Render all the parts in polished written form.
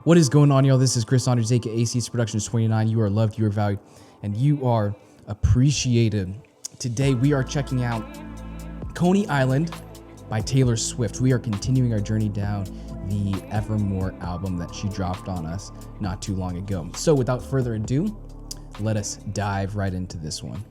What is going on, y'all? This is Chris Saunders, aka CSProductions.29. You are loved, you are valued, and you are appreciated. Today we are checking out Coney Island by Taylor Swift. We are continuing our journey down the Evermore album that she dropped on us not too long ago. So without further ado, let us dive right into this one.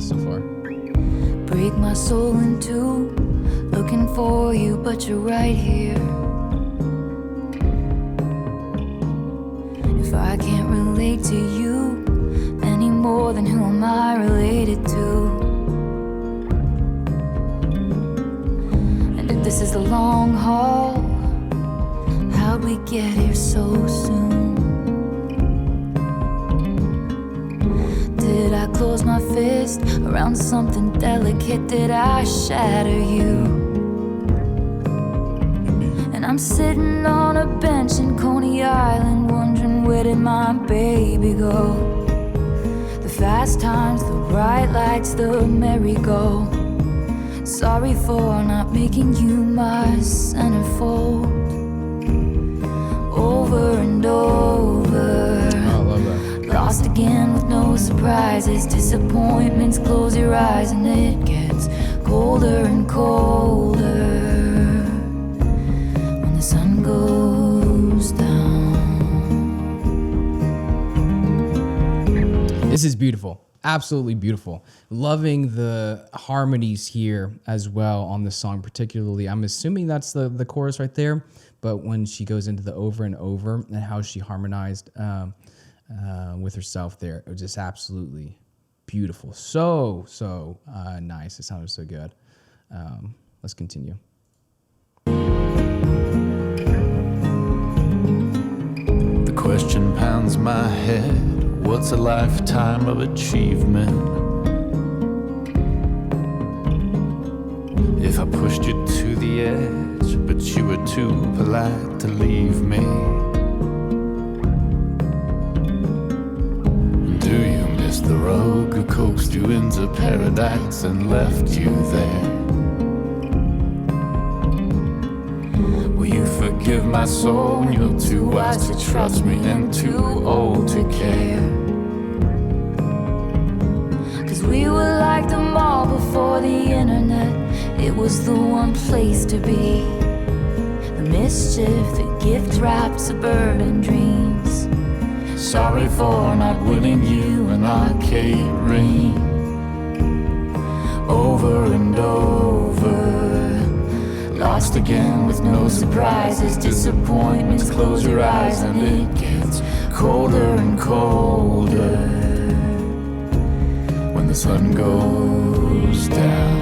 So far. Break my soul in two, looking for you, but you're right here. If I can't relate to you any more, then who am I related to? And if this is the long haul, how'd we get here so soon? Did I close my fist around something delicate? Did I shatter you? And I'm sitting on a bench in Coney Island, wondering where did my baby go? The fast times, the bright lights, the merry-go. Sorry for not making you my centerfold. Over and over, lost again with no surprises. Disappointments, close your eyes and it gets colder and colder when the sun goes down. This is beautiful. Absolutely beautiful. Loving the harmonies here as well on the song, particularly. I'm assuming that's the chorus right there, but when she goes into the over and over and how she harmonized with herself there, it was just absolutely beautiful. So nice. It sounded so good. Let's continue. The question pounds my head. What's a lifetime of achievement? If I pushed you to the edge, but you were too polite to leave me. Do you miss the rogue who coaxed you into paradise and left you there? Will you forgive my soul? You're too wise to trust me and too old to care. Cause we were like the mall before the internet. It was the one place to be. The mischief, the gift-wrapped suburban dreams. Sorry for not winning you an arcade ring. Over and over, lost again with no surprises. Disappointments, close your eyes and it gets colder and colder when the sun goes down.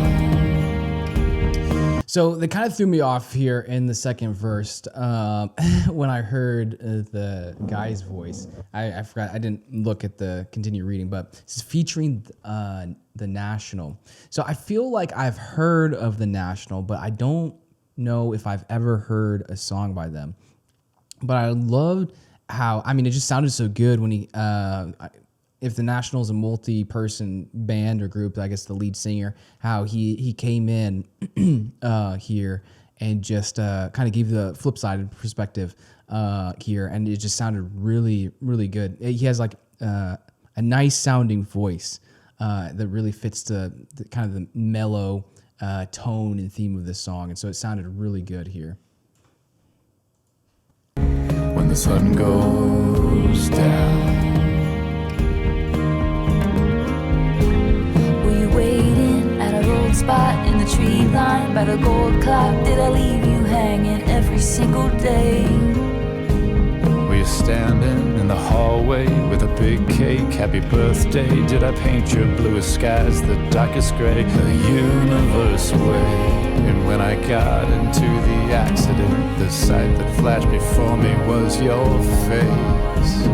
So that kind of threw me off here in the second verse when I heard the guy's voice. I forgot, I didn't look at the continue reading, but this is featuring the National. So I feel like I've heard of the National, but I don't know if I've ever heard a song by them. But I loved how, I mean, it just sounded so good when he, if the National is a multi-person band or group, I guess the lead singer, how he came in here and just kind of gave the flip side perspective here, and it just sounded really, really good. He has like a nice sounding voice that really fits the kind of the mellow tone and theme of this song, and so it sounded really good here. When the sun goes down, spot in the tree line by the gold clock. Did I leave you hanging every single day? were you standing in the hallway with a big cake? Happy birthday. Did I paint your bluest skies the darkest gray? The universe away. And when I got into the accident, the sight that flashed before me was your face.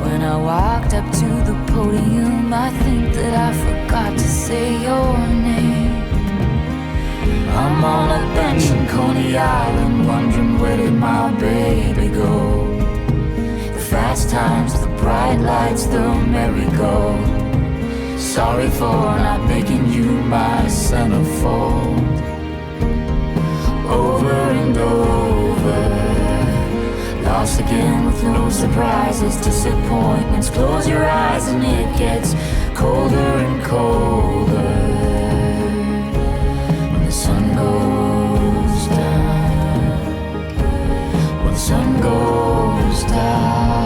When I walked up to the podium, I think that I forgot to say your name. I'm on a bench in Coney Island, my baby go. The fast times, the bright lights, the merry-go. Sorry for not making you my centerfold. Over and over, lost again with no surprises, disappointments. Close your eyes and it gets colder and colder. When the sun goes down, when the sun goes down,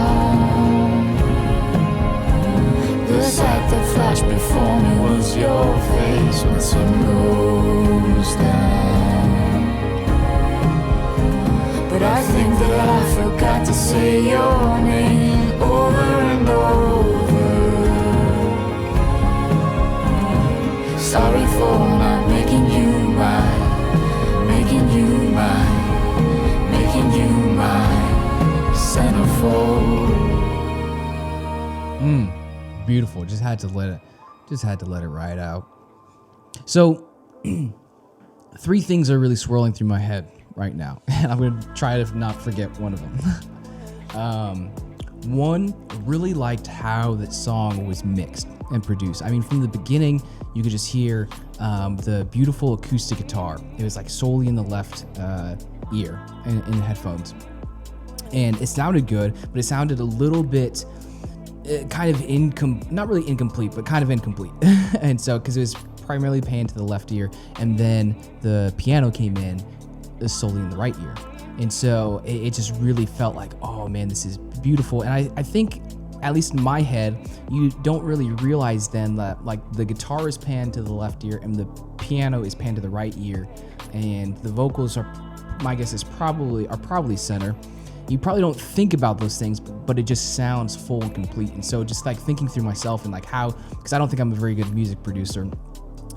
the sight that flashed before me was your face. When the sun goes down, but I think that I forgot to say your name over and over. Sorry for not making you mine, making you mine, making you my centerfold. Beautiful. Just had to let it ride out. So 3 things are really swirling through my head right now, and I'm going to try to not forget one of them. One, really liked how the song was mixed and produced. I mean, from the beginning, you could just hear the beautiful acoustic guitar. It was like solely in the left ear in the headphones. And it sounded good, but it sounded a little bit kind of not really incomplete, but kind of incomplete. And so, because it was primarily panned to the left ear, and then the piano came in solely in the right ear. And so it just really felt like, oh man, this is beautiful. And I think, at least in my head, you don't really realize then that like the guitar is panned to the left ear and the piano is panned to the right ear, and the vocals are, my guess is probably center. You probably don't think about those things, but it just sounds full and complete. And so just like thinking through myself and like how, because I don't think I'm a very good music producer,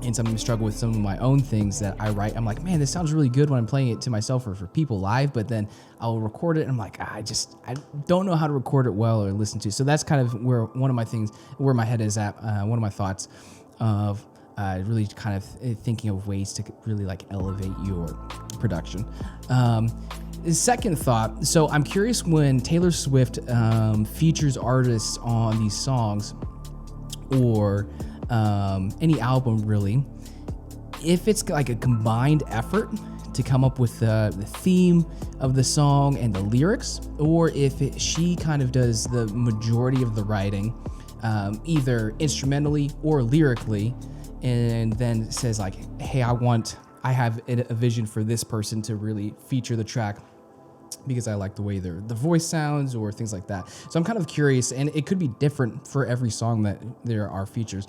and sometimes struggle with some of my own things that I write. I'm like, man, this sounds really good when I'm playing it to myself or for people live, but then I'll record it and I'm like, I don't know how to record it well or listen to. So that's kind of where one of my things, where my head is at, one of my thoughts of really kind of thinking of ways to really like elevate your production. Second thought, so I'm curious when Taylor Swift features artists on these songs or any album really, if it's like a combined effort to come up with the theme of the song and the lyrics, or if she kind of does the majority of the writing, either instrumentally or lyrically, and then says like, hey, I have a vision for this person to really feature the track because I like the way the voice sounds or things like that. So I'm kind of curious, and it could be different for every song that there are features.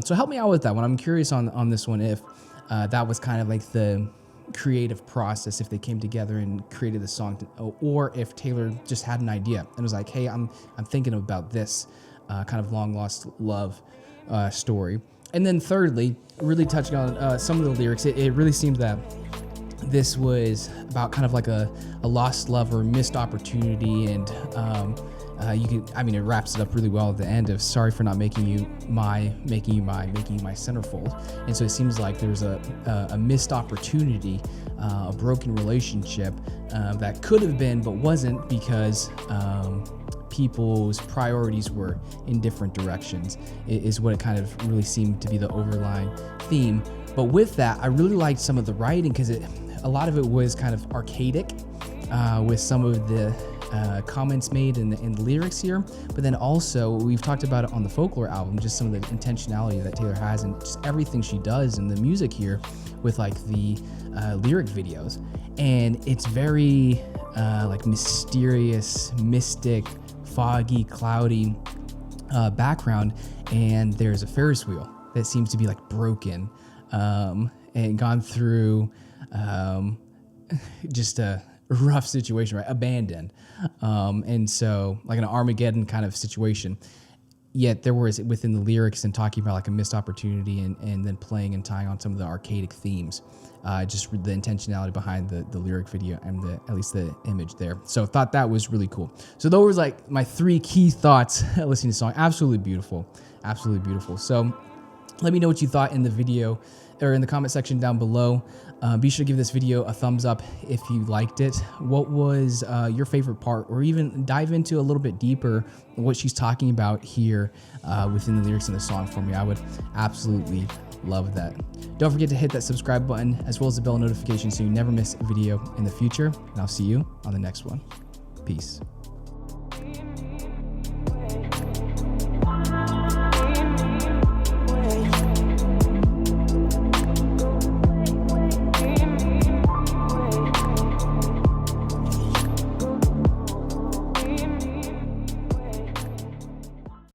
So help me out with that one. I'm curious on this one, if that was kind of like the creative process, if they came together and created the song, or if Taylor just had an idea and was like, hey, I'm thinking about this kind of long lost love story. And then thirdly, really touching on some of the lyrics, it really seemed that this was about kind of like a lost love or missed opportunity, and it wraps it up really well at the end of sorry for not making you my centerfold. And so it seems like there's a missed opportunity, a broken relationship that could have been but wasn't because people's priorities were in different directions, is what it kind of really seemed to be the overlying theme. But with that, I really liked some of the writing because a lot of it was kind of archaic with some of the comments made in the lyrics here. But then also, we've talked about it on the Folklore album, just some of the intentionality that Taylor has and just everything she does in the music here with like the lyric videos. And it's very like mysterious, mystic, foggy, cloudy background. And there's a Ferris wheel that seems to be like broken and gone through just a rough situation, right? Abandoned. And so like an Armageddon kind of situation. Yet there was within the lyrics and talking about like a missed opportunity and then playing and tying on some of the archaic themes. Just the intentionality behind the lyric video and at least the image there. So I thought that was really cool. So those were like my 3 key thoughts listening to the song. Absolutely beautiful. Absolutely beautiful. So let me know what you thought in the video or in the comment section down below. Be sure to give this video a thumbs up if you liked it. What was your favorite part, or even dive into a little bit deeper what she's talking about here within the lyrics in the song for me. I would absolutely love that. Don't forget to hit that subscribe button as well as the bell notification so you never miss a video in the future. And I'll see you on the next one. Peace.